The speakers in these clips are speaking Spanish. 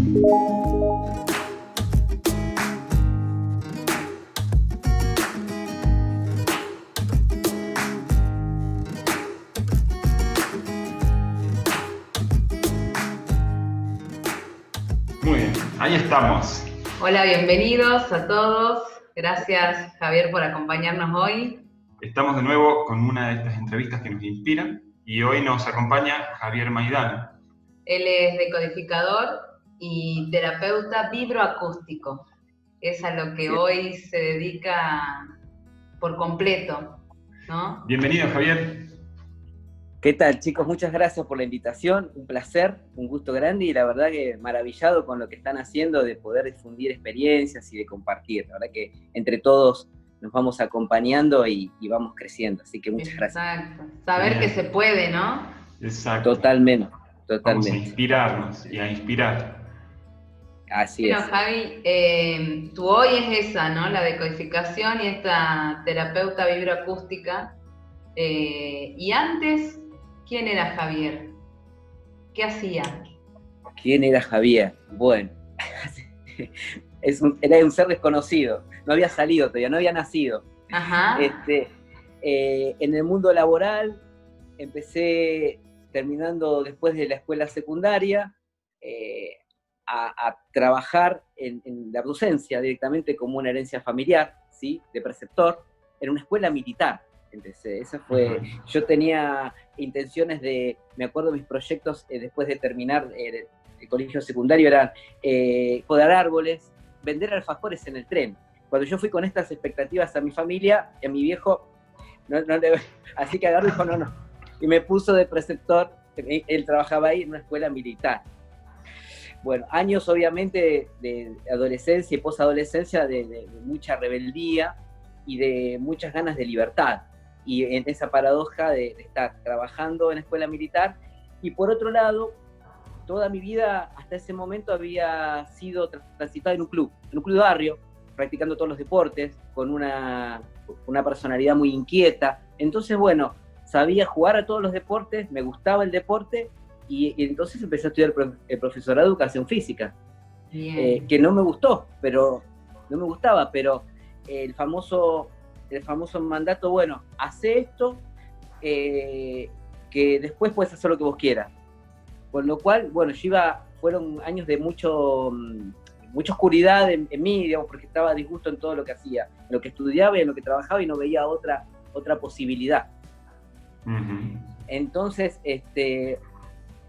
Muy bien, ahí estamos. Hola, bienvenidos a todos. Gracias, Javier, por acompañarnos hoy. Estamos de nuevo con una de estas entrevistas que nos inspiran y hoy nos acompaña Javier Maidana. Él es decodificador y terapeuta vibroacústico. Es a lo que hoy se dedica por completo, ¿no? Bienvenido, Javier. ¿Qué tal, chicos? Muchas gracias por la invitación, un placer, un gusto grande y la verdad que maravillado con lo que están haciendo de poder difundir experiencias y de compartir. La verdad que entre todos nos vamos acompañando y vamos creciendo, así que muchas gracias. Exacto, saber que se puede, ¿no? Exacto. Totalmente. Vamos a inspirarnos y a inspirar. Así es. Javi, tu hoy es esa, ¿no? La decodificación y esta terapeuta vibroacústica. Y antes, ¿quién era Javier? ¿Qué hacía? ¿Quién era Javier? Bueno, era un ser desconocido, no había salido todavía, no había nacido. Ajá. En el mundo laboral empecé terminando después de la escuela secundaria a trabajar en la docencia directamente como una herencia familiar, ¿sí? De preceptor, en una escuela militar. Empecé. Esa fue, yo tenía intenciones de, me acuerdo mis proyectos después de terminar el colegio secundario eran podar árboles, vender alfajores en el tren. Cuando yo fui con estas expectativas a mi familia, a mi viejo, así que agarró y dijo no. Y me puso de preceptor, él trabajaba ahí en una escuela militar. Bueno, años obviamente de adolescencia y posadolescencia de mucha rebeldía y de muchas ganas de libertad. Y en esa paradoja de estar trabajando en la escuela militar y por otro lado, toda mi vida hasta ese momento había sido transitada en un club de barrio, practicando todos los deportes, con una personalidad muy inquieta. Entonces, bueno, sabía jugar a todos los deportes, me gustaba el deporte y entonces empecé a estudiar el profesorado de educación física, que no me gustaba, pero el famoso mandato, bueno, hace esto, que después puedes hacer lo que vos quieras. Con lo cual, bueno, fueron años de mucha oscuridad en mí, digamos, porque estaba disgusto en todo lo que hacía, en lo que estudiaba y en lo que trabajaba y no veía otra posibilidad. Uh-huh. Entonces,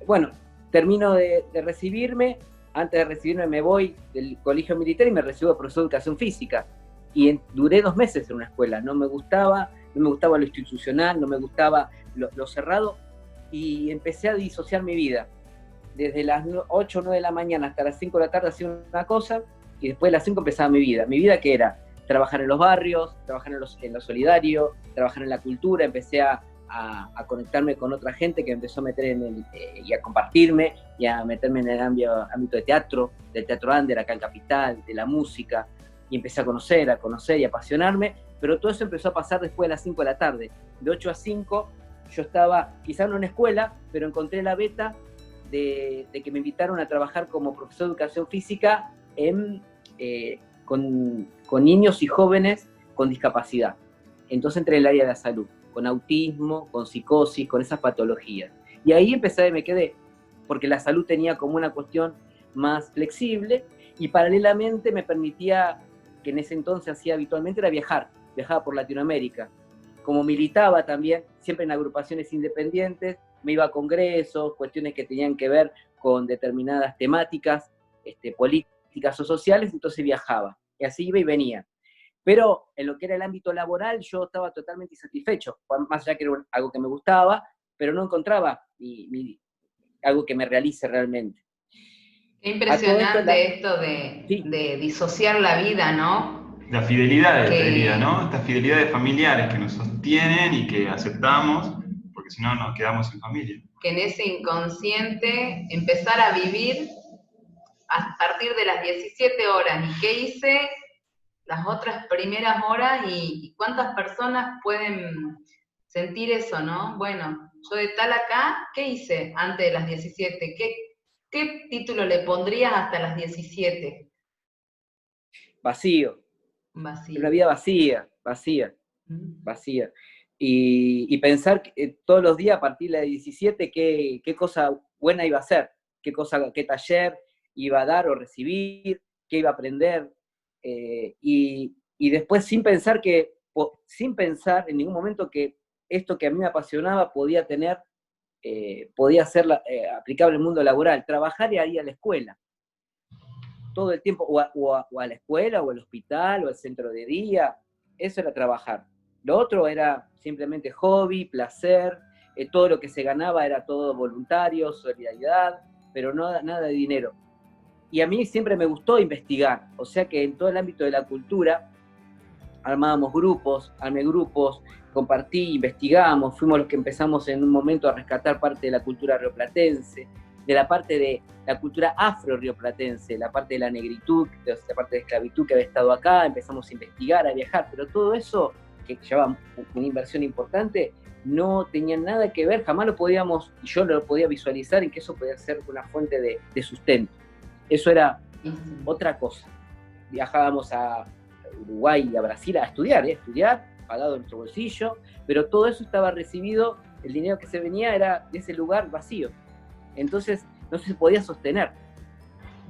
bueno, termino de recibirme, antes de recibirme me voy del colegio militar y me recibo de profesor de educación física. Y duré 2 meses en una escuela, no me gustaba lo institucional, no me gustaba lo cerrado, y empecé a disociar mi vida. Desde las 8 o 9 de la mañana hasta las 5 de la tarde hacía una cosa, y después de las 5 empezaba mi vida. Mi vida que era trabajar en los barrios, trabajar en lo solidario, trabajar en la cultura, empecé a conectarme con otra gente que empezó a meter y a compartirme, y a meterme en el ámbito de teatro, del teatro under acá en Capital, de la música, y empecé a conocer y apasionarme, pero todo eso empezó a pasar después de las 5 de la tarde. De 8 a 5 yo estaba, quizá no en una escuela, pero encontré la beta de que me invitaron a trabajar como profesor de educación física con niños y jóvenes con discapacidad. Entonces entré en el área de la salud, con autismo, con psicosis, con esas patologías. Y ahí me quedé, porque la salud tenía como una cuestión más flexible y paralelamente me permitía, que en ese entonces hacía habitualmente, era viajaba por Latinoamérica. Como militaba también, siempre en agrupaciones independientes, me iba a congresos, cuestiones que tenían que ver con determinadas temáticas, políticas o sociales, entonces viajaba. Y así iba y venía. Pero en lo que era el ámbito laboral, yo estaba totalmente insatisfecho, más allá que era algo que me gustaba, pero no encontraba algo que me realice realmente. Qué impresionante esto de disociar la vida, ¿no? La fidelidad de vida, ¿no? Estas fidelidades familiares que nos sostienen y que aceptamos, porque si no nos quedamos sin familia. Que en ese inconsciente empezar a vivir a partir de las 17 horas. ¿Y qué hice las otras primeras horas? ¿Y cuántas personas pueden sentir eso, no? Bueno, yo de tal acá, ¿qué hice antes de las 17? ¿qué título le pondrías hasta las 17? Vacío. Vacío. Una vida vacía, vacía, Mm. vacía. Y pensar todos los días a partir de las 17 qué cosa buena iba a hacer, qué taller iba a dar o recibir, qué iba a aprender. Y después sin pensar en ningún momento que esto que a mí me apasionaba podía ser aplicable al mundo laboral. Trabajar y ir a la escuela todo el tiempo, o a la escuela, o al hospital, o al centro de día. Eso era trabajar. Lo otro era simplemente hobby, placer, todo lo que se ganaba era todo voluntario, solidaridad, pero nada de dinero. Y a mí siempre me gustó investigar, o sea que en todo el ámbito de la cultura armábamos armé grupos, compartí, investigamos, fuimos los que empezamos en un momento a rescatar parte de la cultura rioplatense, de la parte de la cultura afro-rioplatense, la parte de la negritud, la parte de esclavitud que había estado acá, empezamos a investigar, a viajar, pero todo eso, que llevaba una inversión importante, no tenía nada que ver, jamás lo podíamos, y yo lo podía visualizar en que eso podía ser una fuente de sustento. Eso era otra cosa. Viajábamos a Uruguay y a Brasil a estudiar, pagado de nuestro bolsillo, pero todo eso estaba recibido, el dinero que se venía era de ese lugar vacío. Entonces no se podía sostener.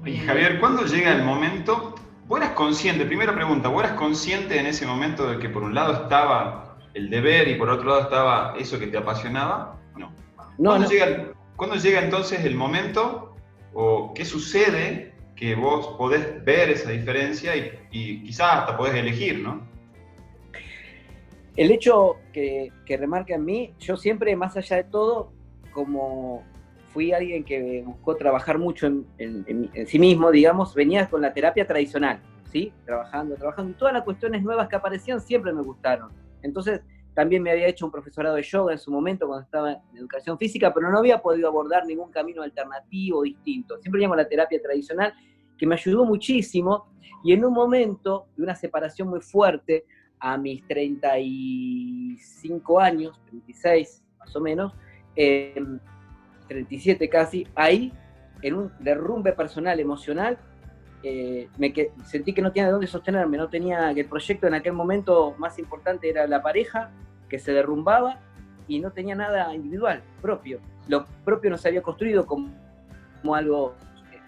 Y Javier, ¿cuándo llega el momento? ¿Vos eras consciente, primera pregunta, vos eras consciente en ese momento de que por un lado estaba el deber y por otro lado estaba eso que te apasionaba? No. ¿Cuándo llega entonces el momento o qué sucede que vos podés ver esa diferencia y quizás hasta podés elegir, ¿no? El hecho que remarca en mí, yo siempre, más allá de todo, como fui alguien que buscó trabajar mucho en sí mismo, digamos, venía con la terapia tradicional, ¿sí? Trabajando, y todas las cuestiones nuevas que aparecían siempre me gustaron. Entonces, también me había hecho un profesorado de yoga en su momento cuando estaba en educación física, pero no había podido abordar ningún camino alternativo o distinto. Siempre venía con la terapia tradicional, que me ayudó muchísimo, y en un momento de una separación muy fuerte, a mis 35 años, 36 más o menos, 37 casi, ahí, en un derrumbe personal, emocional, sentí que no tenía de dónde sostenerme, no tenía, que el proyecto en aquel momento más importante era la pareja, que se derrumbaba, y no tenía nada individual, propio. Lo propio no se había construido como algo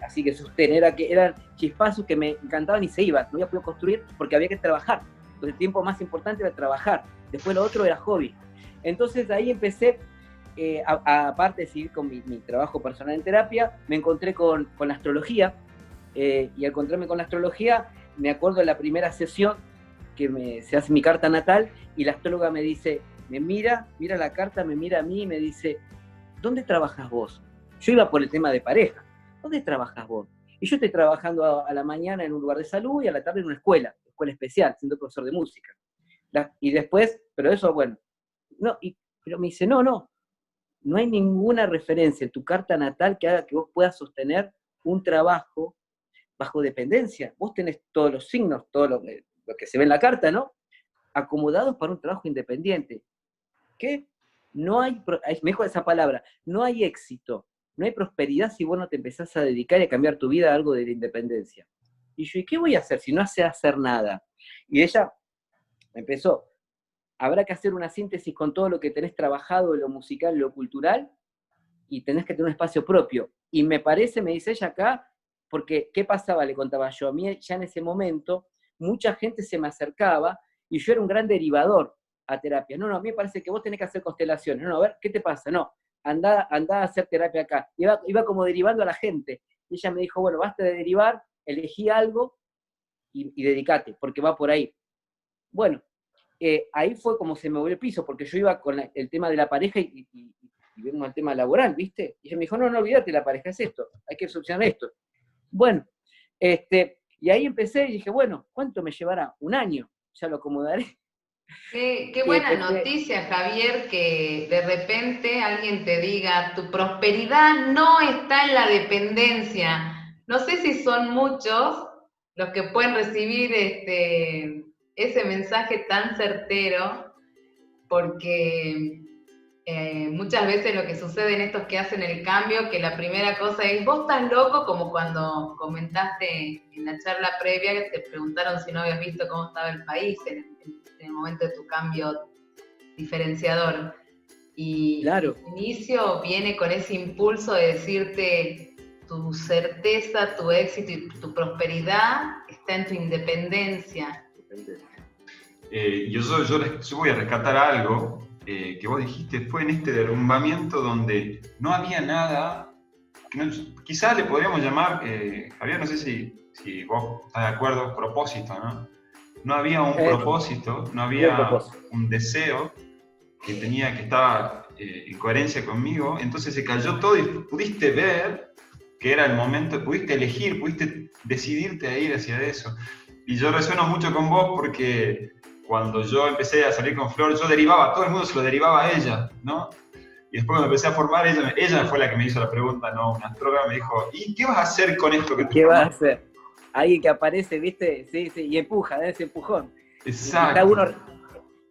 así que sostener, eran chispazos que me encantaban y se iban, no había podido construir porque había que trabajar. Entonces el tiempo más importante era trabajar, después lo otro era hobby. Entonces ahí empecé, aparte de seguir con mi trabajo personal en terapia, me encontré con la astrología, y al encontrarme con la astrología, me acuerdo de la primera sesión que se hace mi carta natal, y la astróloga me dice, mira la carta, me mira a mí y me dice, ¿dónde trabajas vos? Yo iba por el tema de pareja, ¿dónde trabajas vos? Y yo estoy trabajando a la mañana en un lugar de salud y a la tarde en una escuela especial, siendo profesor de música. Y después, pero eso, bueno, pero me dice, no hay ninguna referencia en tu carta natal que haga que vos puedas sostener un trabajo bajo dependencia. Vos tenés todos los signos, todo lo que se ve en la carta, ¿no? Acomodados para un trabajo independiente. ¿Qué? No hay, mejor esa palabra, no hay éxito, no hay prosperidad si vos no te empezás a dedicar y a cambiar tu vida a algo de la independencia. Y yo, ¿y qué voy a hacer si no sé hacer nada? Y ella empezó, habrá que hacer una síntesis con todo lo que tenés trabajado, lo musical, lo cultural, y tenés que tener un espacio propio. Y me parece, me dice ella acá, porque ¿qué pasaba? Le contaba yo, a mí ya en ese momento, mucha gente se me acercaba, y yo era un gran derivador a terapia. No, a mí me parece que vos tenés que hacer constelaciones. No, a ver, ¿qué te pasa? No, andá a hacer terapia acá. Iba como derivando a la gente. Y ella me dijo, bueno, basta de derivar, elegí algo y dedicate, porque va por ahí. Bueno, ahí fue como se me volvió el piso, porque yo iba con el tema de la pareja y vengo al tema laboral, ¿viste? Y ella me dijo, no, olvídate, la pareja es esto, hay que solucionar esto. Bueno, y ahí empecé y dije, bueno, ¿cuánto me llevará? Un año, ya lo acomodaré. Qué buena noticia, Javier, que de repente alguien te diga, tu prosperidad no está en la dependencia. No sé si son muchos los que pueden recibir ese mensaje tan certero, porque muchas veces lo que sucede en estos que hacen el cambio, que la primera cosa es, vos estás loco, como cuando comentaste en la charla previa que te preguntaron si no habías visto cómo estaba el país en el momento de tu cambio diferenciador. Y Claro. el inicio viene con ese impulso de decirte tu certeza, tu éxito y tu prosperidad está en tu independencia. Yo voy a rescatar algo que vos dijiste, fue en este derrumbamiento donde no había nada, quizás le podríamos llamar, Javier, no sé si vos estás de acuerdo, propósito, ¿no? No había un propósito, no había un deseo que estaba en coherencia conmigo, entonces se cayó todo y pudiste ver que era el momento, pudiste elegir, pudiste decidirte a ir hacia eso. Y yo resueno mucho con vos porque cuando yo empecé a salir con Flor, yo derivaba, todo el mundo se lo derivaba a ella, ¿no? Y después cuando empecé a formar, ella fue la que me hizo la pregunta, ¿no? Una astróloga me dijo, ¿y qué vas a hacer con esto que te ¿Qué vas a hacer? Alguien que aparece, ¿viste? Sí, y empuja, ese empujón. Exacto.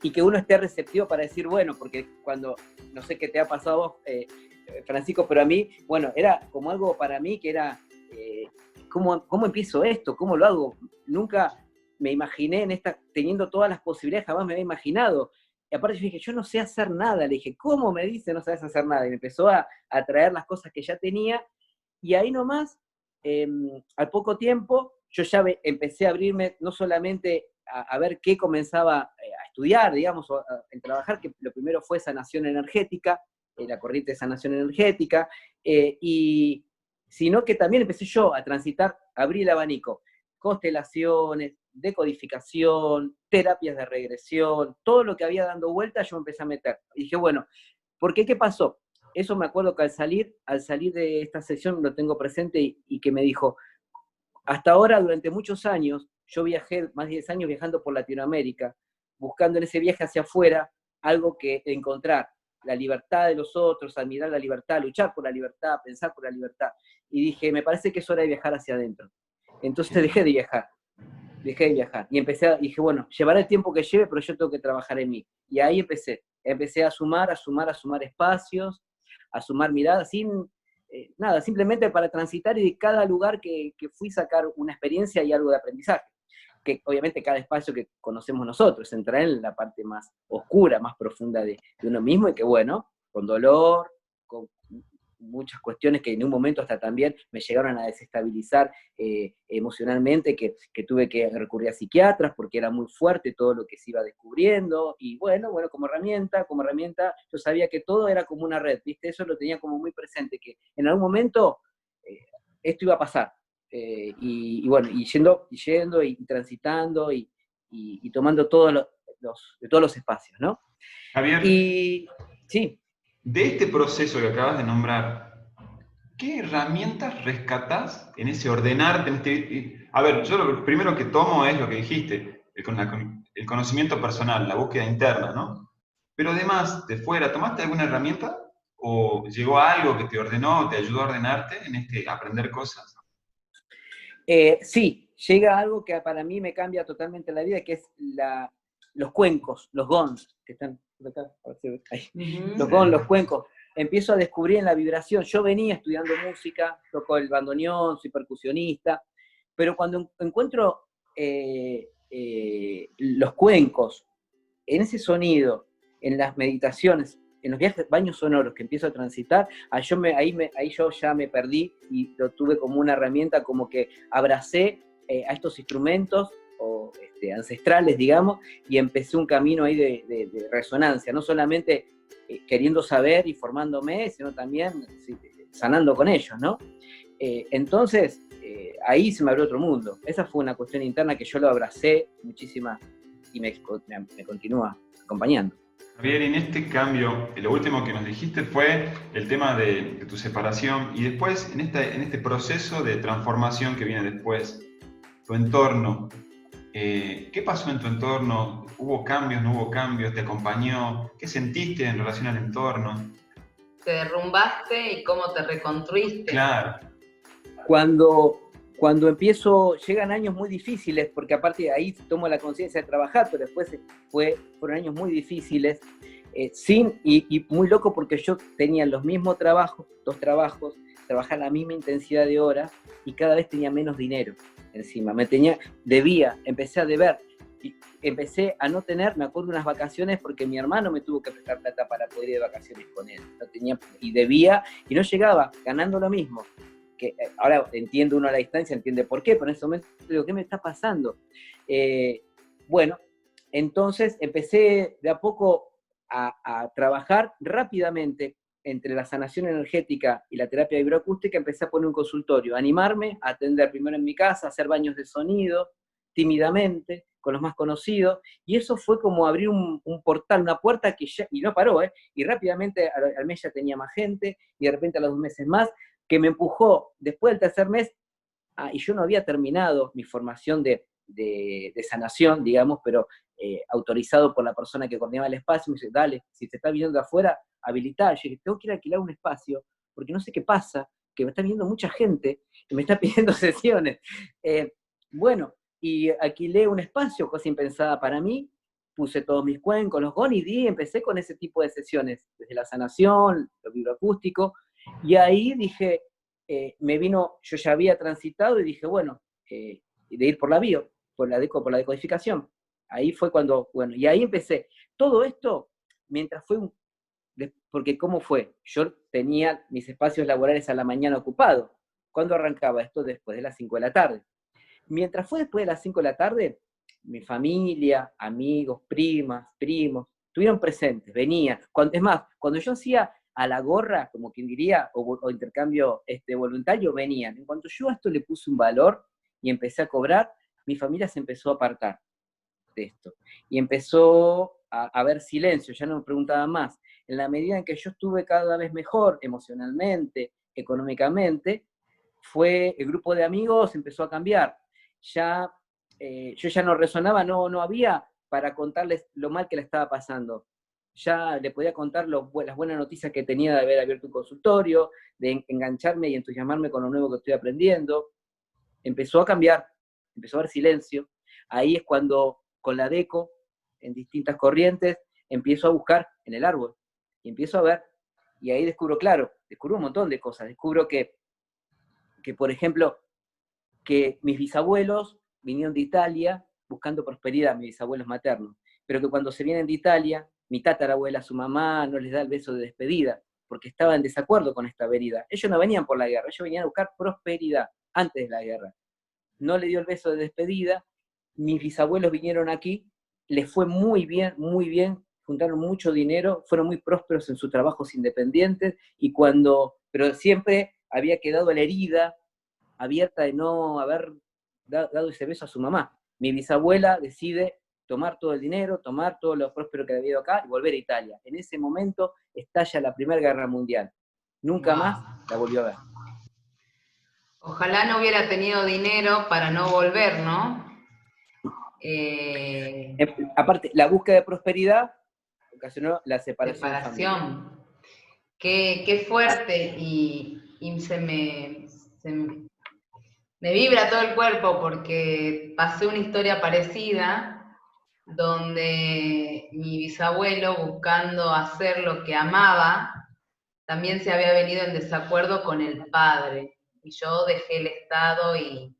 Y que uno esté receptivo para decir, bueno, porque cuando, no sé qué te ha pasado a vos, Francisco, pero a mí, bueno, era como algo para mí que era, ¿cómo empiezo esto? ¿Cómo lo hago? Nunca me imaginé teniendo todas las posibilidades, jamás me había imaginado. Y aparte yo dije, yo no sé hacer nada. Le dije, ¿cómo me dice no sabes hacer nada? Y me empezó a traer las cosas que ya tenía. Y ahí nomás, al poco tiempo, yo ya empecé a abrirme no solamente a ver qué comenzaba a estudiar, digamos, en trabajar, que lo primero fue sanación energética, la corriente de sanación energética, sino que también empecé yo a transitar, abrí el abanico, constelaciones, decodificación, terapias de regresión, todo lo que había dando vuelta yo me empecé a meter. Y dije, bueno, ¿por qué? ¿Qué pasó? Eso me acuerdo que al salir de esta sesión lo tengo presente y que me dijo, hasta ahora, durante muchos años, yo viajé, más de 10 años viajando por Latinoamérica, buscando en ese viaje hacia afuera algo que encontrar, la libertad de los otros, admirar la libertad, luchar por la libertad, pensar por la libertad. Y dije, me parece que es hora de viajar hacia adentro. Entonces dejé de viajar. Y dije, bueno, llevará el tiempo que lleve, pero yo tengo que trabajar en mí. Y ahí empecé a sumar espacios, a sumar miradas, nada, simplemente para transitar y de cada lugar que fui sacar una experiencia y algo de aprendizaje. Que obviamente cada espacio que conocemos nosotros, entrar en la parte más oscura, más profunda de uno mismo, y que bueno, con dolor, con muchas cuestiones que en un momento hasta también me llegaron a desestabilizar emocionalmente, que tuve que recurrir a psiquiatras porque era muy fuerte todo lo que se iba descubriendo, y bueno, como herramienta, yo sabía que todo era como una red, ¿viste? Eso lo tenía como muy presente, que en algún momento esto iba a pasar, y bueno, yendo y transitando y tomando de todos los espacios, ¿no? Javier, y sí. De este proceso que acabas de nombrar, ¿qué herramientas rescatás en ese ordenarte? A ver, yo lo primero que tomo es lo que dijiste, el conocimiento personal, la búsqueda interna, ¿no? Pero además, de fuera, ¿tomaste alguna herramienta? ¿O llegó algo que te ordenó, te ayudó a ordenarte en aprender cosas? Sí, llega algo que para mí me cambia totalmente la vida, que es los cuencos, los gons, que están acá, los gons, los cuencos. Empiezo a descubrir en la vibración. Yo venía estudiando música, toco el bandoneón, soy percusionista, pero cuando encuentro los cuencos, en ese sonido, en las meditaciones, en los baños sonoros que empiezo a transitar, ahí yo ya me perdí y lo tuve como una herramienta, como que abracé a estos instrumentos ancestrales, digamos, y empecé un camino ahí de resonancia, no solamente queriendo saber y formándome, sino también sanando con ellos, ¿no? Entonces, ahí se me abrió otro mundo. Esa fue una cuestión interna que yo lo abracé muchísima y me continúa acompañando. Javier, en este cambio, lo último que nos dijiste fue el tema de tu separación y después, en este proceso de transformación que viene después, tu entorno. ¿Qué pasó en tu entorno? ¿Hubo cambios, no hubo cambios? ¿Te acompañó? ¿Qué sentiste en relación al entorno? ¿Te derrumbaste y cómo te reconstruiste? Claro. Cuando llegan años muy difíciles, porque aparte de ahí tomo la conciencia de trabajar, pero después fueron años muy difíciles, y muy loco porque yo tenía los mismos trabajos, 2 trabajos, trabajaba la misma intensidad de horas y cada vez tenía menos dinero encima. Empecé a deber, y empecé a no tener, me acuerdo, unas vacaciones porque mi hermano me tuvo que prestar plata para poder ir de vacaciones con él. No tenía, y debía, y no llegaba, ganando lo mismo. Que ahora entiendo uno a la distancia, entiende por qué, pero en ese momento digo, ¿qué me está pasando? Bueno, entonces empecé de a poco a trabajar rápidamente entre la sanación energética y la terapia vibroacústica. Empecé a poner un consultorio, a animarme, a atender primero en mi casa, a hacer baños de sonido, tímidamente, con los más conocidos, y eso fue como abrir un portal, una puerta que ya, y no paró, y rápidamente al mes ya tenía más gente, y de repente a los 2 meses más, que me empujó después del tercer mes, y yo no había terminado mi formación de sanación, digamos, pero autorizado por la persona que coordinaba el espacio. Me dice, dale, si te está viniendo de afuera, habilitá. Yo dije, tengo que ir a alquilar un espacio, porque no sé qué pasa, que me está viniendo mucha gente y me está pidiendo sesiones. Bueno, y alquilé un espacio, cosa impensada para mí, puse todos mis cuencos, los gonis, y empecé con ese tipo de sesiones, desde la sanación, lo vibroacústico, y ahí dije, yo ya había transitado y dije, bueno, de ir por la bio, por la decodificación. Ahí fue cuando, bueno, y ahí empecé. Todo esto, mientras porque ¿cómo fue? Yo tenía mis espacios laborales a la mañana ocupados. ¿Cuándo arrancaba esto? Después de las 5 de la tarde. Mientras fue después de las 5 de la tarde, mi familia, amigos, primas, primos, estuvieron presentes, venían. Es más, cuando yo hacía a la gorra, como quien diría, o intercambio voluntario, venían. En cuanto yo a esto le puse un valor y empecé a cobrar, mi familia se empezó a apartar de esto. Y empezó a haber silencio, ya no me preguntaban más. En la medida en que yo estuve cada vez mejor emocionalmente, económicamente, el grupo de amigos empezó a cambiar. Yo ya no resonaba, no había para contarles lo mal que le estaba pasando. Ya le podía contar las buenas noticias que tenía de haber abierto un consultorio, de engancharme y entusiasmarme con lo nuevo que estoy aprendiendo. Empezó a cambiar, empezó a haber silencio. Ahí es cuando, con la deco, en distintas corrientes, empiezo a buscar en el árbol. Y empiezo a ver, y ahí descubro un montón de cosas. Descubro que por ejemplo, que mis bisabuelos vinieron de Italia buscando prosperidad, mis bisabuelos maternos, pero que cuando se vienen de Italia, mi tatarabuela, su mamá, no les da el beso de despedida, porque estaba en desacuerdo con esta venida. Ellos no venían por la guerra, ellos venían a buscar prosperidad antes de la guerra. No le dio el beso de despedida, mis bisabuelos vinieron aquí, les fue muy bien, juntaron mucho dinero, fueron muy prósperos en sus trabajos independientes, pero siempre había quedado la herida abierta de no haber dado ese beso a su mamá. Mi bisabuela decide tomar todo el dinero, tomar todo lo próspero que había ido acá y volver a Italia. En ese momento estalla la Primera Guerra Mundial. Nunca más la volvió a ver. Ojalá no hubiera tenido dinero para no volver, ¿no? Aparte, la búsqueda de prosperidad ocasionó la separación. Qué fuerte, y me vibra todo el cuerpo porque pasé una historia parecida donde mi bisabuelo, buscando hacer lo que amaba, también se había venido en desacuerdo con el padre. Y yo dejé el Estado y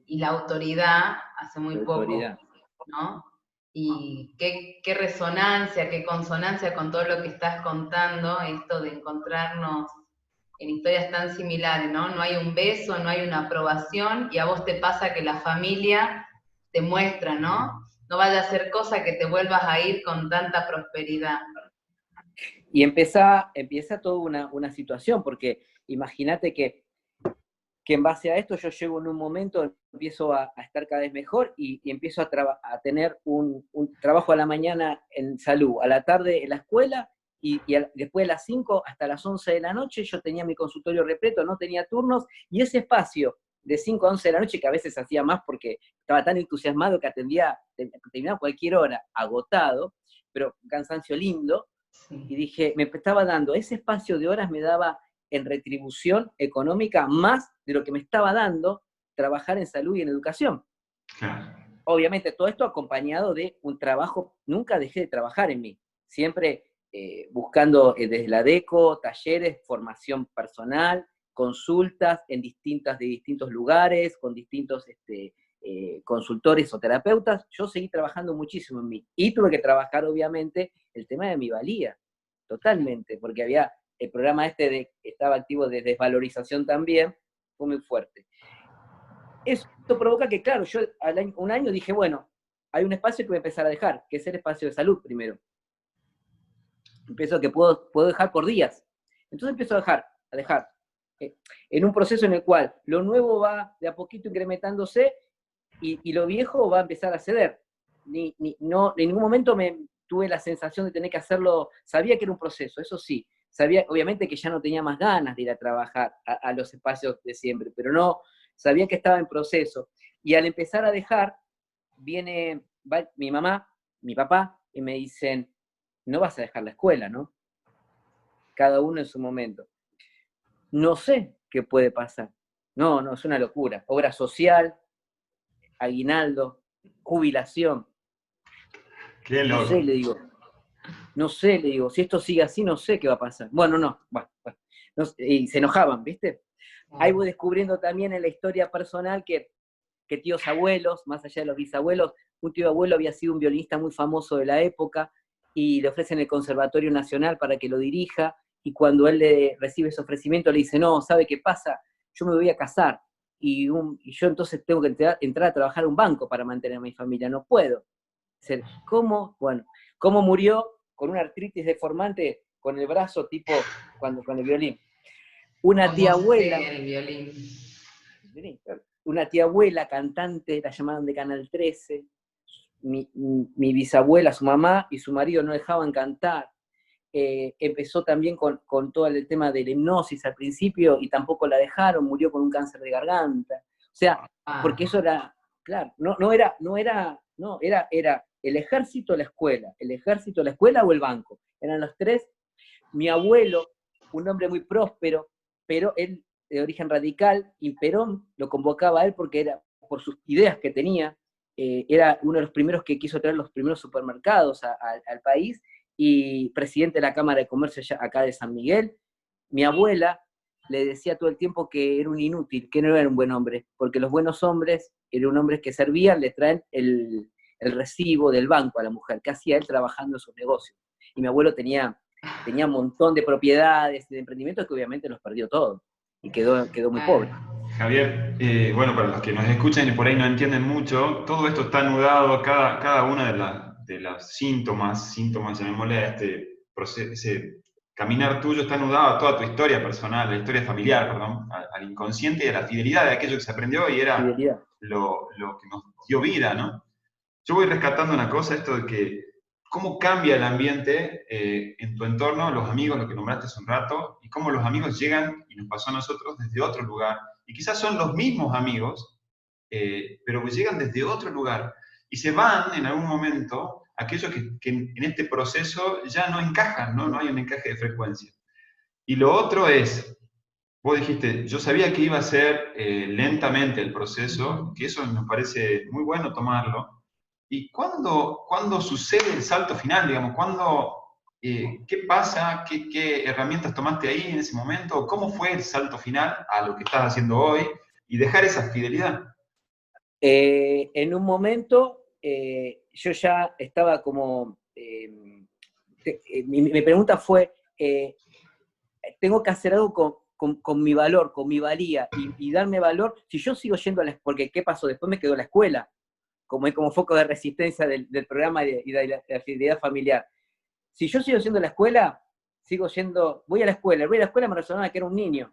la autoridad hace muy poco, ¿no? Y qué resonancia, qué consonancia con todo lo que estás contando, esto de encontrarnos en historias tan similares, ¿no? No hay un beso, no hay una aprobación, y a vos te pasa que la familia te muestra, ¿no? No vaya a ser cosa que te vuelvas a ir con tanta prosperidad. Y empieza toda una situación, porque imagínate que en base a esto yo llego en un momento, empiezo a estar cada vez mejor y empiezo a tener un trabajo a la mañana en salud, a la tarde en la escuela, y después de las 5 hasta las 11 de la noche yo tenía mi consultorio repleto, no tenía turnos, y ese espacio de 5 a 11 de la noche, que a veces hacía más porque estaba tan entusiasmado que terminaba cualquier hora, agotado, pero un cansancio lindo, y dije, me estaba dando, ese espacio de horas me daba en retribución económica más de lo que me estaba dando trabajar en salud y en educación. Obviamente todo esto acompañado de un trabajo, nunca dejé de trabajar en mí, siempre buscando desde la DECO, talleres, formación personal, consultas de distintos lugares, con distintos consultores o terapeutas. Yo seguí trabajando muchísimo en mí. Y tuve que trabajar, obviamente, el tema de mi valía, totalmente, porque había el programa estaba activo de desvalorización también, fue muy fuerte. Esto provoca que, claro, yo un año dije, bueno, hay un espacio que voy a empezar a dejar, que es el espacio de salud primero. Empiezo que puedo dejar por días. Entonces empiezo a dejar. En un proceso en el cual lo nuevo va de a poquito incrementándose y lo viejo va a empezar a ceder. No, en ningún momento tuve la sensación de tener que hacerlo, sabía que era un proceso, eso sí, sabía obviamente que ya no tenía más ganas de ir a trabajar a los espacios de siempre, pero no, sabía que estaba en proceso. Y al empezar a dejar, va mi mamá, mi papá, y me dicen, no vas a dejar la escuela, ¿no? Cada uno en su momento. No sé qué puede pasar. No, es una locura. Obra social, aguinaldo, jubilación. Qué loco. No sé, le digo, si esto sigue así, no sé qué va a pasar. Bueno, no. Y se enojaban, ¿viste? Ahí voy descubriendo también en la historia personal que tíos abuelos, más allá de los bisabuelos, un tío abuelo había sido un violinista muy famoso de la época, y le ofrecen el Conservatorio Nacional para que lo dirija, y cuando él recibe ese ofrecimiento le dice, no, ¿sabe qué pasa? Yo me voy a casar, y yo entonces tengo que entrar a trabajar a un banco para mantener a mi familia, no puedo. ¿Cómo? Bueno, ¿cómo murió? Con una artritis deformante, con el brazo tipo con el violín. Una tía abuela, el violín. Una tía abuela cantante, la llamaban de Canal 13, mi bisabuela, su mamá y su marido no dejaban cantar. Empezó también con todo el tema de la hipnosis al principio y tampoco la dejaron, murió con un cáncer de garganta. O sea, porque eso era, claro, era el ejército, la escuela o el banco. Eran los tres. Mi abuelo, un hombre muy próspero, pero él de origen radical, y Perón lo convocaba a él porque era por sus ideas que tenía, era uno de los primeros que quiso traer los primeros supermercados al país, y presidente de la Cámara de Comercio acá de San Miguel. Mi abuela le decía todo el tiempo que era un inútil, que no era un buen hombre, porque los buenos hombres eran hombres que servían, le traen el recibo del banco a la mujer, que hacía él trabajando en sus negocios. Y mi abuelo tenía un montón de propiedades y de emprendimientos que obviamente los perdió todos, y quedó muy pobre. Javier, bueno, para los que nos escuchan y por ahí no entienden mucho, todo esto está anudado, cada una de las síntomas, llamémosle a este proceso, ese caminar tuyo está anudado a toda tu historia personal, la historia familiar, perdón, al inconsciente y a la fidelidad de aquello que se aprendió y era lo que nos dio vida, ¿no? Yo voy rescatando una cosa, esto de que cómo cambia el ambiente en tu entorno, los amigos, lo que nombraste hace un rato, y cómo los amigos llegan, y nos pasó a nosotros, desde otro lugar. Y quizás son los mismos amigos, pero que llegan desde otro lugar. Y se van en algún momento aquellos que en este proceso ya no encajan, ¿no? No hay un encaje de frecuencia. Y lo otro es, vos dijiste, yo sabía que iba a ser lentamente el proceso, que eso nos parece muy bueno tomarlo. ¿Y cuándo sucede el salto final, digamos? ¿Qué pasa? ¿Qué herramientas tomaste ahí en ese momento? ¿Cómo fue el salto final a lo que estás haciendo hoy y dejar esa fidelidad? En un momento, yo ya estaba como... mi pregunta fue, tengo que hacer algo con mi valor, con mi valía, y darme valor. Si yo sigo yendo a la escuela, porque ¿qué pasó? Después me quedó la escuela, como foco de resistencia del programa y de la fidelidad familiar. Si yo sigo yendo a la escuela, voy a la escuela me resonaba que era un niño.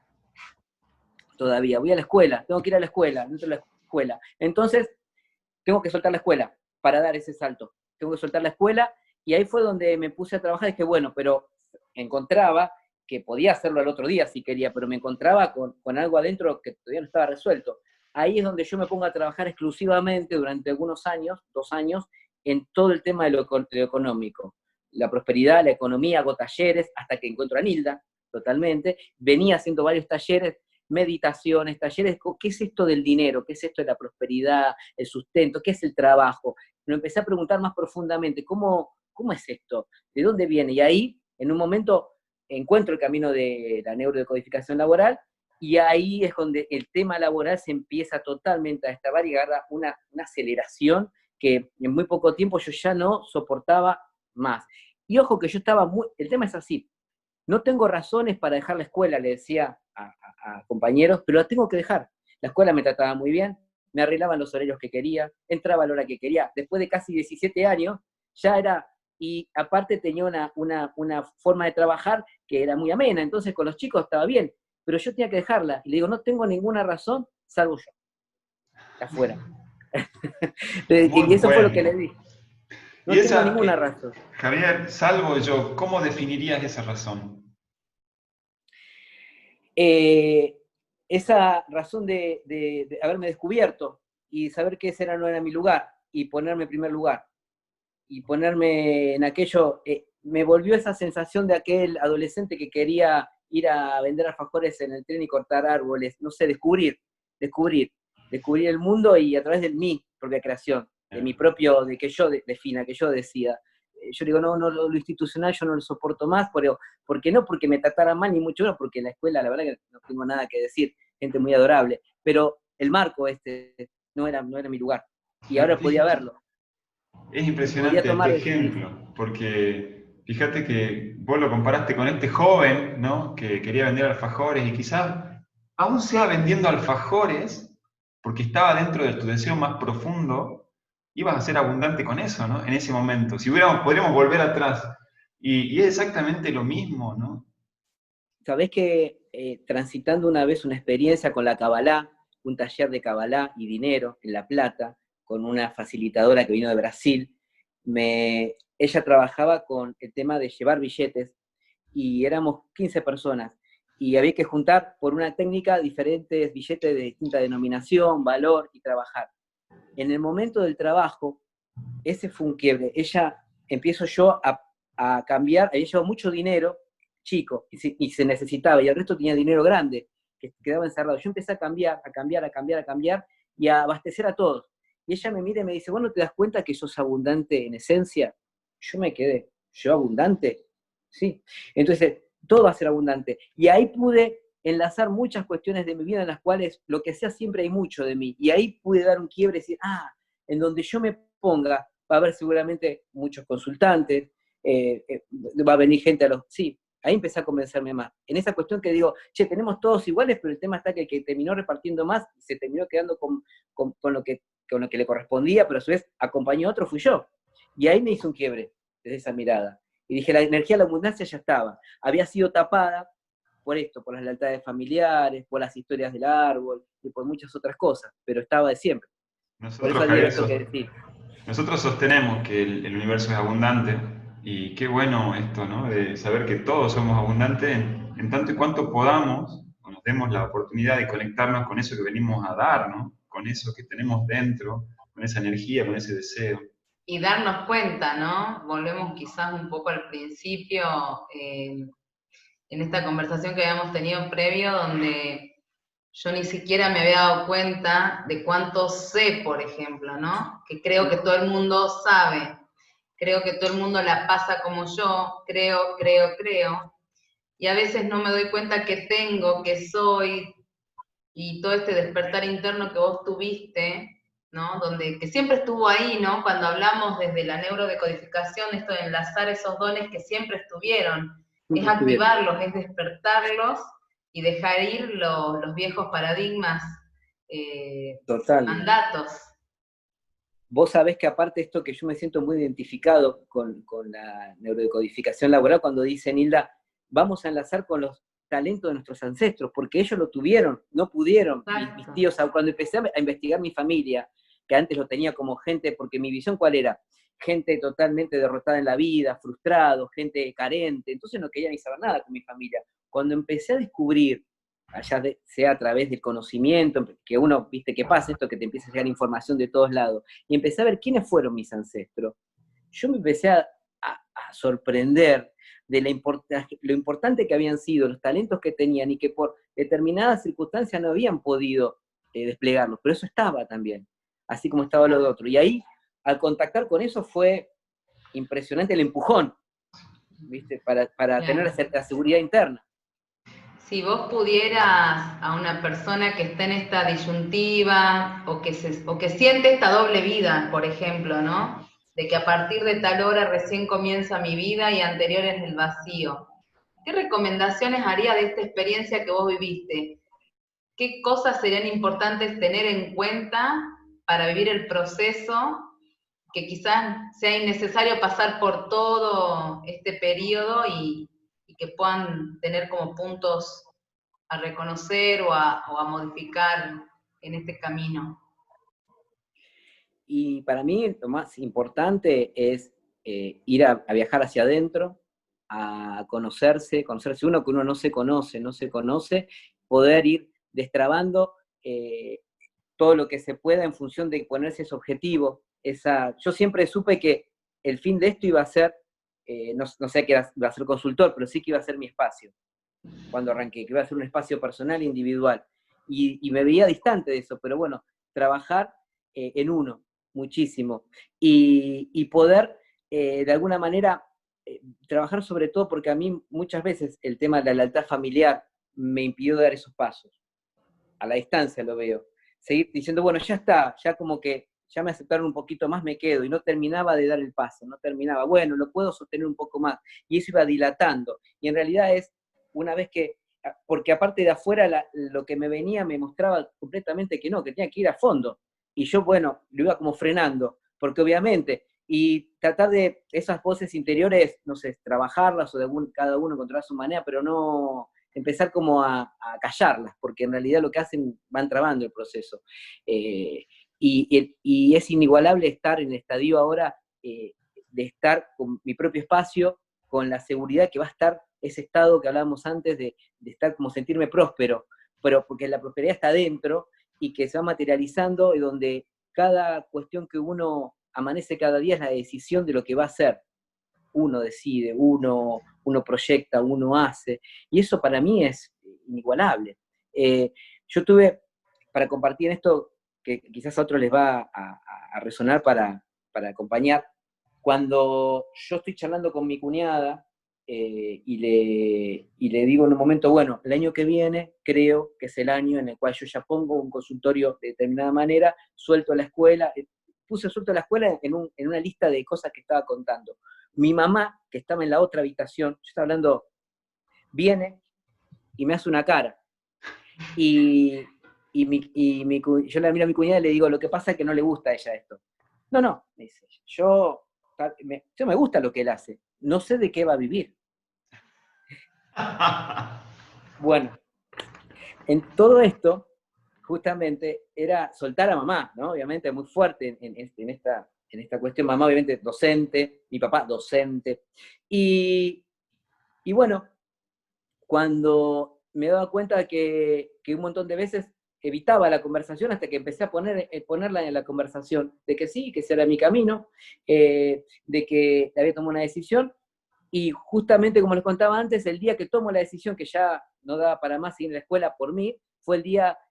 Todavía, voy a la escuela, tengo que ir a la escuela, no entro a la escuela. Entonces, tengo que soltar la escuela para dar ese salto. Tengo que soltar la escuela, y ahí fue donde me puse a trabajar. Y dije, bueno, pero encontraba que podía hacerlo al otro día si quería, pero me encontraba con algo adentro que todavía no estaba resuelto. Ahí es donde yo me pongo a trabajar exclusivamente durante algunos años, 2 años, en todo el tema de lo económico. La prosperidad, la economía, hago talleres, hasta que encuentro a Nilda, totalmente. Venía haciendo varios talleres, meditaciones, talleres, ¿qué es esto del dinero? ¿Qué es esto de la prosperidad, el sustento? ¿Qué es el trabajo? Me empecé a preguntar más profundamente, ¿cómo ¿cómo es esto? ¿De dónde viene? Y ahí, en un momento, encuentro el camino de la neurodecodificación laboral, y ahí es donde el tema laboral se empieza totalmente a destrabar y agarra una aceleración que en muy poco tiempo yo ya no soportaba más. Y ojo que yo estaba el tema es así, no tengo razones para dejar la escuela, le decía a compañeros, pero la tengo que dejar. La escuela me trataba muy bien, me arreglaban los horarios que quería, entraba a la hora que quería. Después de casi 17 años, ya era, y aparte tenía una forma de trabajar que era muy amena, entonces con los chicos estaba bien, pero yo tenía que dejarla. Y le digo, no tengo ninguna razón, salvo yo, afuera. Y Muy eso fue lo que bueno. le dije. No Y tengo esa, ninguna razón. Javier, salvo yo, ¿cómo definirías esa razón? Esa razón de haberme descubierto y saber que ese no era mi lugar y ponerme en primer lugar y ponerme en aquello, me volvió esa sensación de aquel adolescente que quería ir a vender alfajores en el tren y cortar árboles, no sé, descubrir el mundo y a través de mi propia creación, de mi propio, de que yo defina, que yo decida. Yo digo, no, lo institucional yo no lo soporto más, porque no porque me trataran mal, ni mucho menos, porque en la escuela la verdad que no tengo nada que decir, gente muy adorable, pero el marco no era mi lugar, y ahora podía verlo. Es Podía impresionante tomar este decisiones. ejemplo, porque fíjate que vos lo comparaste con este joven, ¿no? Que quería vender alfajores y quizás aún sea vendiendo alfajores, porque estaba dentro de tu deseo más profundo, ibas a ser abundante con eso, ¿no? En ese momento. Si podríamos volver atrás. Y es exactamente lo mismo, ¿no? Sabés que transitando una vez una experiencia con la Kabbalah, un taller de Kabbalah y dinero en La Plata, con una facilitadora que vino de Brasil, ella trabajaba con el tema de llevar billetes y éramos 15 personas y había que juntar por una técnica diferentes billetes de distinta denominación, valor y trabajar. En el momento del trabajo, ese fue un quiebre. Empiezo yo a cambiar, había llevado mucho dinero chico y se necesitaba, y el resto tenía dinero grande, que quedaba encerrado. Yo empecé a cambiar y a abastecer a todos. Y ella me mira y me dice, ¿vos no te das cuenta que sos abundante en esencia? Yo me quedé, ¿yo abundante? Sí. Entonces, todo va a ser abundante. Y ahí pude enlazar muchas cuestiones de mi vida en las cuales lo que sea siempre hay mucho de mí. Y ahí pude dar un quiebre y decir, en donde yo me ponga, va a haber seguramente muchos consultantes, va a venir gente sí, ahí empecé a convencerme más. En esa cuestión que digo, tenemos todos iguales, pero el tema está que el que terminó repartiendo más se terminó quedando con lo que le correspondía, pero a su vez acompañó a otro, fui yo. Y ahí me hizo un quiebre desde esa mirada. Y dije, la energía de la abundancia ya estaba. Había sido tapada por esto, por las lealtades familiares, por las historias del árbol y por muchas otras cosas, pero estaba de siempre. Por eso Nosotros, adhiero Javier, esto que decís. nosotros sostenemos que el universo es abundante y qué bueno esto, ¿no? De saber que todos somos abundantes en tanto y cuanto podamos, o nos demos la oportunidad de conectarnos con eso que venimos a dar, ¿no? Con eso que tenemos dentro, con esa energía, con ese deseo. Y darnos cuenta, ¿no? Volvemos quizás un poco al principio, en esta conversación que habíamos tenido previo, donde yo ni siquiera me había dado cuenta de cuánto sé, por ejemplo, ¿no? Que creo que todo el mundo sabe, creo que todo el mundo la pasa como yo, creo, y a veces no me doy cuenta que tengo, que soy, y todo este despertar interno que vos tuviste, ¿no? Que siempre estuvo ahí, ¿no? Cuando hablamos desde la neurodecodificación, esto de enlazar esos dones que siempre estuvieron, es activarlos, es despertarlos y dejar ir los viejos paradigmas, mandatos. Vos sabés que aparte de esto que yo me siento muy identificado con la neurodecodificación laboral, cuando dice Nilda, vamos a enlazar con los talentos de nuestros ancestros, porque ellos lo tuvieron, no pudieron. Mis tíos, cuando empecé a investigar mi familia, que antes lo tenía como gente, porque mi visión ¿cuál era? Gente totalmente derrotada en la vida, frustrado, gente carente, entonces no quería ni saber nada con mi familia. Cuando empecé a descubrir, allá sea a través del conocimiento, que uno, viste, que pasa esto, que te empieza a llegar información de todos lados, y empecé a ver quiénes fueron mis ancestros, yo me empecé a sorprender de lo importante que habían sido, los talentos que tenían, y que por determinadas circunstancias no habían podido desplegarlos, pero eso estaba también, así como estaba lo de otro. Y ahí, al contactar con eso, fue impresionante el empujón, ¿viste? Para Claro. tener la seguridad interna. Si vos pudieras a una persona que está en esta disyuntiva o que siente esta doble vida, por ejemplo, ¿no? De que a partir de tal hora recién comienza mi vida y anterior es el vacío. ¿Qué recomendaciones haría de esta experiencia que vos viviste? ¿Qué cosas serían importantes tener en cuenta para vivir el proceso, que quizás sea innecesario pasar por todo este periodo y que puedan tener como puntos a reconocer o a modificar en este camino? Y para mí lo más importante es ir a viajar hacia adentro, a conocerse uno que uno no se conoce, poder ir destrabando todo lo que se pueda en función de ponerse ese objetivo. Yo siempre supe que el fin de esto iba a ser, no sé que iba a ser consultor, pero sí que iba a ser mi espacio, cuando arranqué, que iba a ser un espacio personal e individual. Y me veía distante de eso, pero bueno, trabajar en uno, muchísimo. Y poder, de alguna manera, trabajar sobre todo, porque a mí muchas veces el tema de la lealtad familiar me impidió dar esos pasos. A la distancia lo veo. Seguir diciendo, bueno, ya está, ya como que ya me aceptaron un poquito más, me quedo, y no terminaba de dar el paso, no terminaba, bueno, lo puedo sostener un poco más, y eso iba dilatando, y en realidad es, una vez que, porque aparte de afuera, lo que me venía me mostraba completamente que no, que tenía que ir a fondo, y yo, bueno, lo iba como frenando, porque obviamente, y tratar de esas voces interiores, no sé, trabajarlas, o cada uno encontrar su manera, pero no empezar como a callarlas, porque en realidad lo que hacen, van trabando el proceso. Y es inigualable estar en el estadio ahora, de estar con mi propio espacio, con la seguridad que va a estar ese estado que hablábamos antes de estar como sentirme próspero, pero porque la prosperidad está adentro y que se va materializando, y donde cada cuestión que uno amanece cada día es la decisión de lo que va a hacer. Uno decide, uno proyecta, uno hace, y eso para mí es inigualable. Yo tuve, para compartir esto, que quizás a otros les va a resonar para acompañar, cuando yo estoy charlando con mi cuñada, y le digo en un momento, bueno, el año que viene creo que es el año en el cual yo ya pongo un consultorio de determinada manera, suelto la escuela, suelto la escuela en una lista de cosas que estaba contando. Mi mamá, que estaba en la otra habitación, yo estaba hablando, viene y me hace una cara. Yo la miro a mi cuñada y le digo, lo que pasa es que no le gusta a ella esto. No, me dice, yo me gusta lo que él hace, no sé de qué va a vivir. Bueno, en todo esto, justamente, era soltar a mamá, ¿no? Obviamente muy fuerte en esta cuestión. Mamá, obviamente, docente, mi papá, docente. Y bueno, cuando me daba cuenta que un montón de veces evitaba la conversación, hasta que empecé a ponerla en la conversación, de que sí, que ese era mi camino, de que había tomado una decisión, y justamente como les contaba antes, el día que tomo la decisión, que ya no daba para más ir a la escuela por mí, fue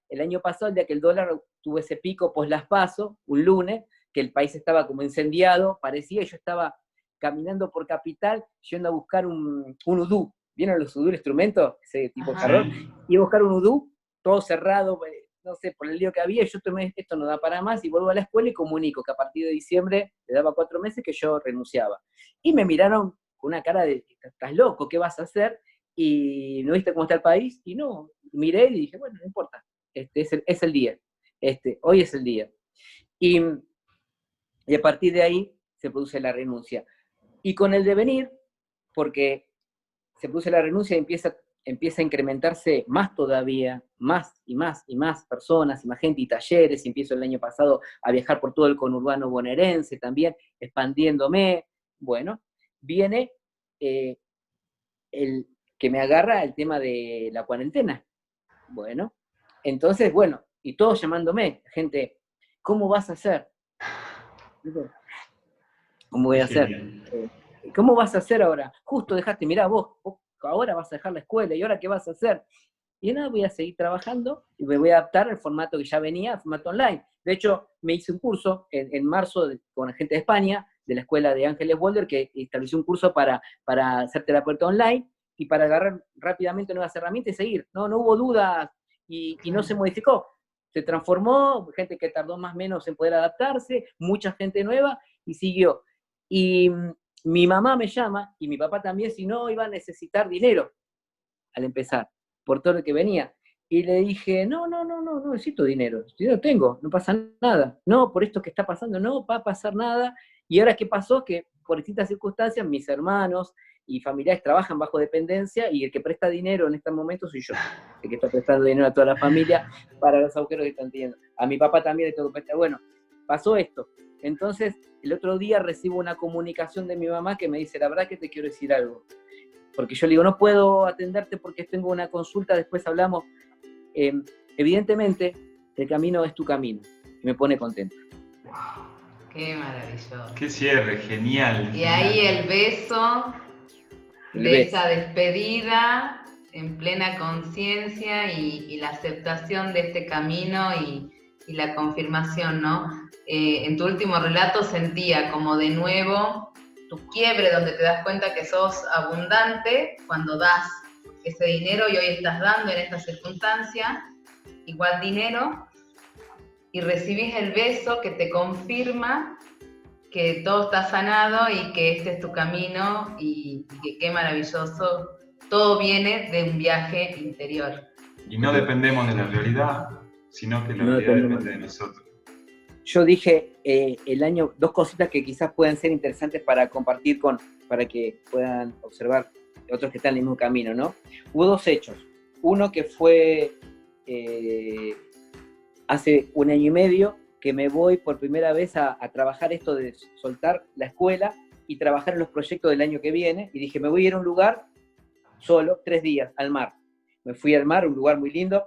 el año pasado, el día que el dólar tuvo ese pico post las PASO, un lunes, que el país estaba como incendiado, parecía, y yo estaba caminando por Capital, yendo a buscar un udú. ¿Vieron los udú, el instrumento? Ese tipo de carrón. Iba a buscar un udú, todo cerrado, no sé, por el lío que había, yo tomé, esto no da para más, y vuelvo a la escuela y comunico que a partir de diciembre, le daba 4 meses, que yo renunciaba. Y me miraron con una cara de, estás loco, ¿qué vas a hacer? Y ¿no viste cómo está el país? Y no, miré y dije, bueno, no importa, es el día, hoy es el día. Y a partir de ahí se produce la renuncia. Y con el devenir, porque se produce la renuncia y empieza a incrementarse más todavía, más y más y más personas, y más gente y talleres, y empiezo el año pasado a viajar por todo el conurbano bonaerense también, expandiéndome. Bueno, viene el que me agarra el tema de la cuarentena. Bueno, entonces, bueno, y todos llamándome, gente, ¿cómo vas a hacer? ¿Cómo voy a hacer? ¿Cómo vas a hacer ahora? Justo dejaste, mirá, vos ahora vas a dejar la escuela, ¿y ahora qué vas a hacer? Y nada, voy a seguir trabajando y me voy a adaptar al formato que ya venía, al formato online. De hecho, me hice un curso en marzo con la gente de España, de la escuela de Ángeles Walder, que estableció un curso para ser terapeuta online y para agarrar rápidamente nuevas herramientas y seguir. No hubo dudas y no se modificó. Se transformó, gente que tardó más o menos en poder adaptarse, mucha gente nueva y siguió. Y mi mamá me llama, y mi papá también, si no iba a necesitar dinero al empezar, por todo lo que venía. Y le dije, no necesito dinero tengo, no pasa nada. No, por esto que está pasando, no va a pasar nada. Y ahora, ¿qué pasó? Que por distintas circunstancias, mis hermanos y familiares trabajan bajo dependencia, y el que presta dinero en este momento soy yo, el que está prestando dinero a toda la familia para los agujeros que están teniendo. A mi papá también le tengo que prestar. Bueno, pasó esto. Entonces, el otro día recibo una comunicación de mi mamá que me dice, la verdad que te quiero decir algo. Porque yo le digo, no puedo atenderte porque tengo una consulta, después hablamos. Evidentemente, el camino es tu camino. Y me pone contento. Qué maravilloso. Qué cierre, genial. Y ahí el beso de esa despedida en plena conciencia y la aceptación de este camino y la confirmación, ¿no? En tu último relato sentía como de nuevo tu quiebre, donde te das cuenta que sos abundante cuando das ese dinero, y hoy estás dando en esta circunstancia igual dinero, y recibís el beso que te confirma que todo está sanado y que este es tu camino, y que qué maravilloso, todo viene de un viaje interior. Y no dependemos de la realidad, sino que la realidad depende de nosotros. Yo dije dos cositas que quizás pueden ser interesantes para compartir para que puedan observar otros que están en el mismo camino, ¿no? Hubo dos hechos. Uno que fue hace 1 año y medio, que me voy por primera vez a trabajar esto de soltar la escuela y trabajar en los proyectos del año que viene, y dije, me voy a ir a un lugar solo, 3 días, al mar. Me fui al mar, un lugar muy lindo,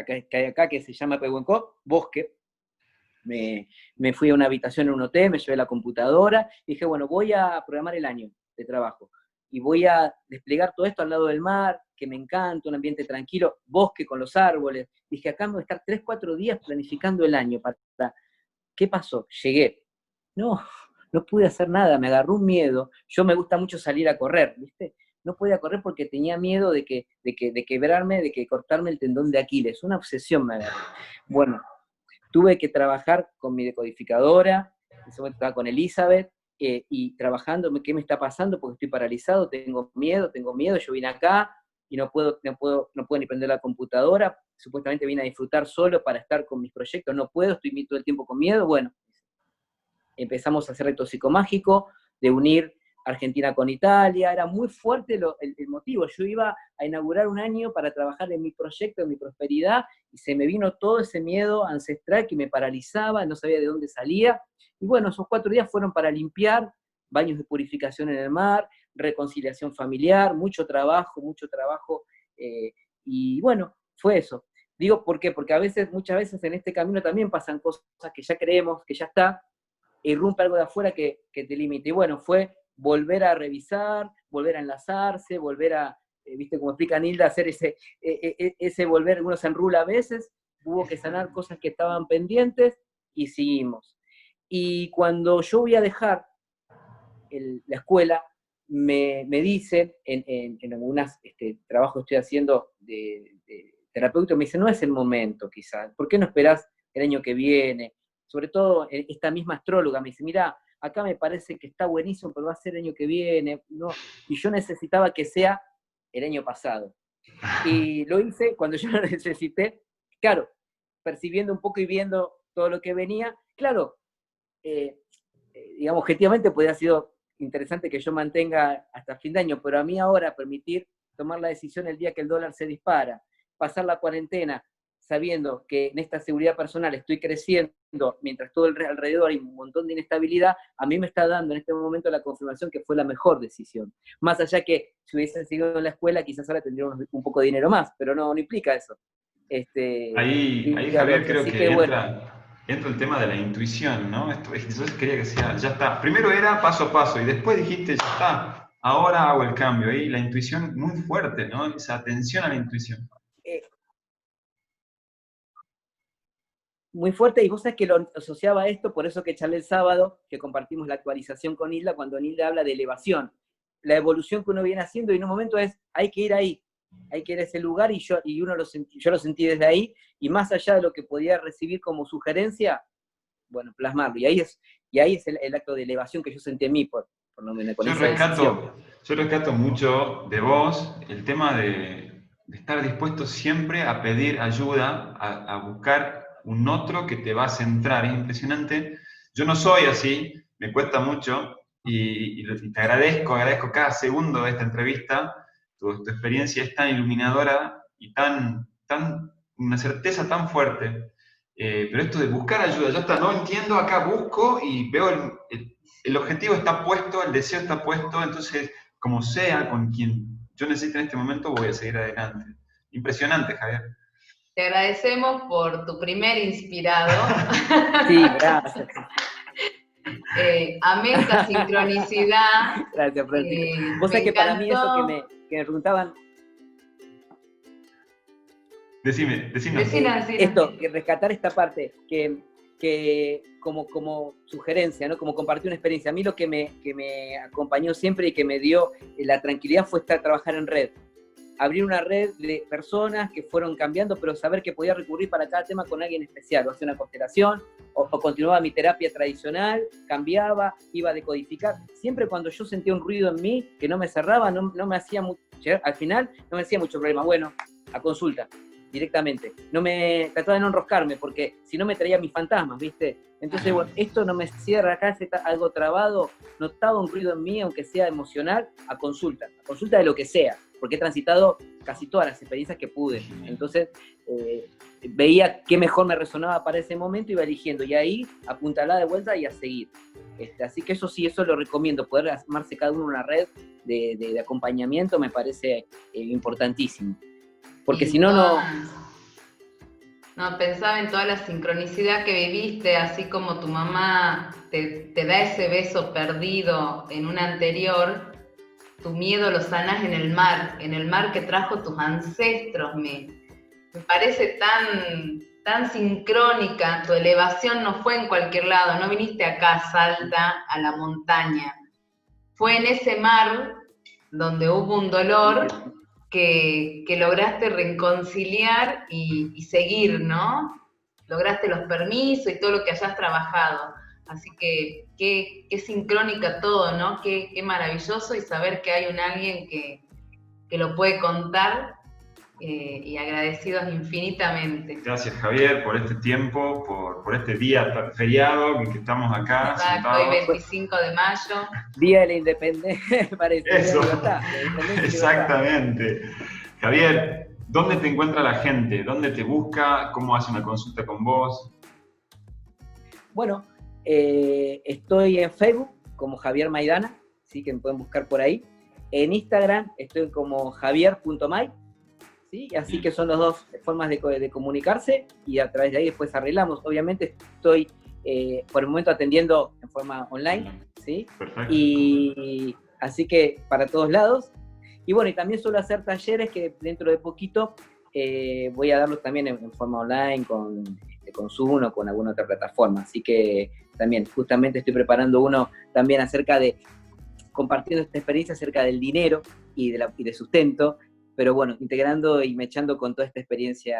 que hay acá, que se llama Pehuenco, bosque. Me fui a una habitación en un hotel, me llevé la computadora, y dije, bueno, voy a programar el año de trabajo, y voy a desplegar todo esto al lado del mar, que me encanta, un ambiente tranquilo, bosque con los árboles. Dije, acá me voy a estar 3-4 días planificando el año. ¿Qué pasó? Llegué. No pude hacer nada, me agarró un miedo. Yo me gusta mucho salir a correr, ¿viste? No podía correr porque tenía miedo de quebrarme, de que cortarme el tendón de Aquiles. Una obsesión me agarró. Bueno, tuve que trabajar con mi decodificadora, en ese momento estaba con Elizabeth, y trabajando, ¿qué me está pasando? Porque estoy paralizado, tengo miedo, yo vine acá y no puedo ni prender la computadora, supuestamente vine a disfrutar solo para estar con mis proyectos, no puedo, estoy todo el tiempo con miedo. Bueno, empezamos a hacer reto psicomágico, de unir Argentina con Italia, era muy fuerte el motivo. Yo iba a inaugurar un año para trabajar en mi proyecto, en mi prosperidad, y se me vino todo ese miedo ancestral que me paralizaba, no sabía de dónde salía. Y bueno, esos 4 días fueron para limpiar, baños de purificación en el mar, reconciliación familiar, mucho trabajo, y bueno, fue eso. Digo, ¿por qué? Porque muchas veces en este camino también pasan cosas que ya creemos, que ya está, e irrumpe algo de afuera que te limita. Y bueno, fue volver a revisar, volver a enlazarse, volver a, viste, como explica Nilda, hacer ese volver, uno se enrula a veces, hubo que sanar cosas que estaban pendientes, y seguimos. Y cuando yo voy a dejar la escuela, me dicen, en algunos trabajos que estoy haciendo de terapeuta, me dicen, no es el momento quizás, ¿por qué no esperás el año que viene? Sobre todo esta misma astróloga me dice, mira, acá me parece que está buenísimo, pero va a ser el año que viene, ¿no? Y yo necesitaba que sea el año pasado. Y lo hice cuando yo lo necesité, claro, percibiendo un poco y viendo todo lo que venía, claro, digamos, objetivamente podría haber sido interesante que yo mantenga hasta fin de año, pero a mí ahora permitir tomar la decisión el día que el dólar se dispara, pasar la cuarentena, sabiendo que en esta seguridad personal estoy creciendo, mientras todo alrededor hay un montón de inestabilidad, a mí me está dando en este momento la confirmación que fue la mejor decisión. Más allá que si hubiesen seguido en la escuela, quizás ahora tendríamos un poco de dinero más, pero no implica eso. Ahí Javier, creo que entra el tema de la intuición, ¿no? Entonces quería que sea, ya está. Primero era paso a paso, y después dijiste, ya está, ahora hago el cambio. Ahí la intuición muy fuerte, ¿no? Esa atención a la intuición. muy fuerte, y vos sabés que lo asociaba a esto, por eso que charlé el sábado, que compartimos la actualización con Hilda, cuando Hilda habla de elevación, la evolución que uno viene haciendo, y en un momento hay que ir ahí, hay que ir a ese lugar, y yo lo sentí desde ahí, y más allá de lo que podía recibir como sugerencia, bueno, plasmarlo, y ahí es el acto de elevación que yo sentí en mí, por lo menos con esa decisión. Yo rescato mucho de vos el tema de estar dispuesto siempre a pedir ayuda, a buscar un otro que te va a centrar. Es impresionante. Yo no soy así, me cuesta mucho y te agradezco cada segundo de esta entrevista. Tu experiencia es tan iluminadora y una certeza tan fuerte. Pero esto de buscar ayuda, ya está, no entiendo, acá busco y veo el objetivo está puesto, el deseo está puesto, entonces, como sea, con quien yo necesite en este momento, voy a seguir adelante. Impresionante, Javier. Te agradecemos por tu primer inspirado. Sí, gracias. Amé esta sincronicidad. Gracias, Francisco. Vos sabés que para mí eso que me preguntaban... Decime. Esto, que rescatar esta parte, que como sugerencia, ¿no? Como compartir una experiencia. A mí lo que me acompañó siempre y que me dio la tranquilidad fue trabajar en red. Abrir una red de personas que fueron cambiando, pero saber que podía recurrir para cada tema con alguien especial, o hacer una constelación, o continuaba mi terapia tradicional, cambiaba, iba a decodificar. Siempre cuando yo sentía un ruido en mí que no me cerraba, no me hacía mucho, al final no me hacía mucho problema. Bueno, a consulta, directamente. Trataba de no enroscarme, porque si no me traía mis fantasmas, ¿viste? Entonces, bueno, esto no me cierra acá, está algo trabado, notaba un ruido en mí, aunque sea emocional, a consulta de lo que sea, porque he transitado casi todas las experiencias que pude. Entonces, veía qué mejor me resonaba para ese momento, iba eligiendo, y ahí apuntalá de vuelta y a seguir. Así que eso sí, eso lo recomiendo, poder armarse cada uno una red de acompañamiento me parece importantísimo. Porque si no, No, pensaba en toda la sincronicidad que viviste, así como tu mamá te da ese beso perdido en un anterior, tu miedo lo sanás en el mar que trajo tus ancestros. Me parece tan sincrónica, tu elevación no fue en cualquier lado, no viniste acá a Salta, a la montaña. Fue en ese mar donde hubo un dolor que lograste reconciliar y seguir, ¿no? Lograste los permisos y todo lo que hayas trabajado. Así que qué sincrónica todo, ¿no? Qué maravilloso, y saber que hay alguien que lo puede contar, y agradecidos infinitamente. Gracias, Javier, por este tiempo, por este día feriado en que estamos acá. Exacto, hoy 25 de mayo. Día de la Independencia, parece. Eso, libertad, exactamente. Javier, ¿dónde te encuentra la gente? ¿Dónde te busca? ¿Cómo hace una consulta con vos? Bueno, estoy en Facebook como Javier Maidana, ¿sí? Que me pueden buscar por ahí. En Instagram estoy como javier.may, ¿sí? Así que son las dos formas de comunicarse, y a través de ahí después arreglamos. Obviamente estoy por el momento atendiendo en forma online, ¿sí? Perfecto. Y así que para todos lados. Y bueno, y también suelo hacer talleres que dentro de poquito voy a darlos también en forma online con Zoom o con alguna otra plataforma. Así que también justamente estoy preparando uno también acerca de, compartiendo esta experiencia acerca del dinero y de sustento, pero bueno, integrando y mechando con toda esta experiencia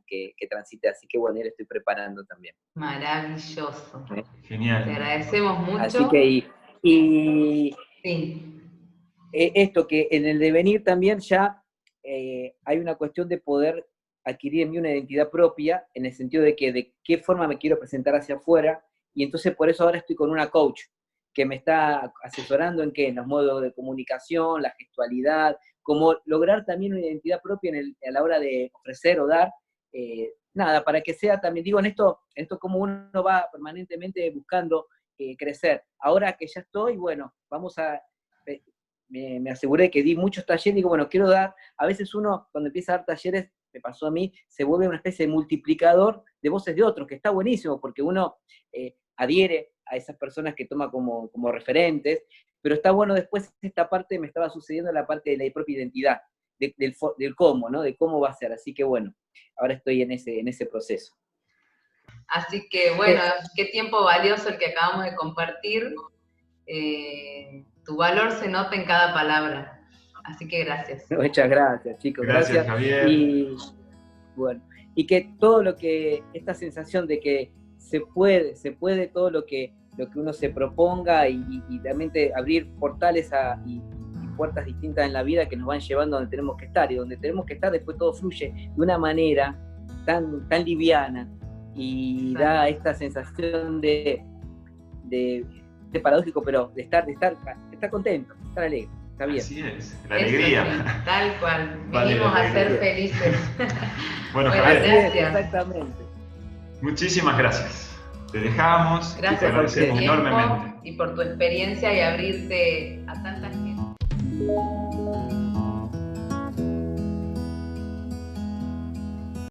que transité. Así que bueno, ya lo estoy preparando también. Maravilloso. Genial. Te agradecemos mucho. Así que, sí. Esto que en el devenir también ya hay una cuestión de poder adquirir en mí una identidad propia, en el sentido de que de qué forma me quiero presentar hacia afuera, y entonces por eso ahora estoy con una coach que me está asesorando en los modos de comunicación, la gestualidad, cómo lograr también una identidad propia a la hora de ofrecer o dar, nada, para que sea también, digo, en esto como uno va permanentemente buscando crecer. Ahora que ya estoy, bueno, me aseguré que di muchos talleres, digo, bueno, quiero dar, a veces uno cuando empieza a dar talleres, me pasó a mí, se vuelve una especie de multiplicador de voces de otros, que está buenísimo, porque uno adhiere a esas personas que toma como referentes, pero está bueno después esta parte, me estaba sucediendo la parte de la propia identidad, del cómo, ¿no? De cómo va a ser, así que bueno, ahora estoy en ese proceso. Así que bueno, qué tiempo valioso el que acabamos de compartir. Tu valor se nota en cada palabra. Así que gracias. Muchas gracias, chicos. Gracias, Javier. Y bueno, y que todo lo que, esta sensación de que se puede todo lo que uno se proponga y realmente abrir portales y puertas distintas en la vida que nos van llevando a donde tenemos que estar, y donde tenemos que estar después todo fluye de una manera tan liviana y da esta sensación de paradójico, pero de estar contento, estar alegre, está bien. Así es, la alegría. Sí, tal cual, Vale, venimos a ser felices. Bueno, Bueno, Javier, gracias. Exactamente. Muchísimas gracias. Te dejamos y te Gracias por tu agradecemos tiempo enormemente. y por tu experiencia y abrirte a tanta gente.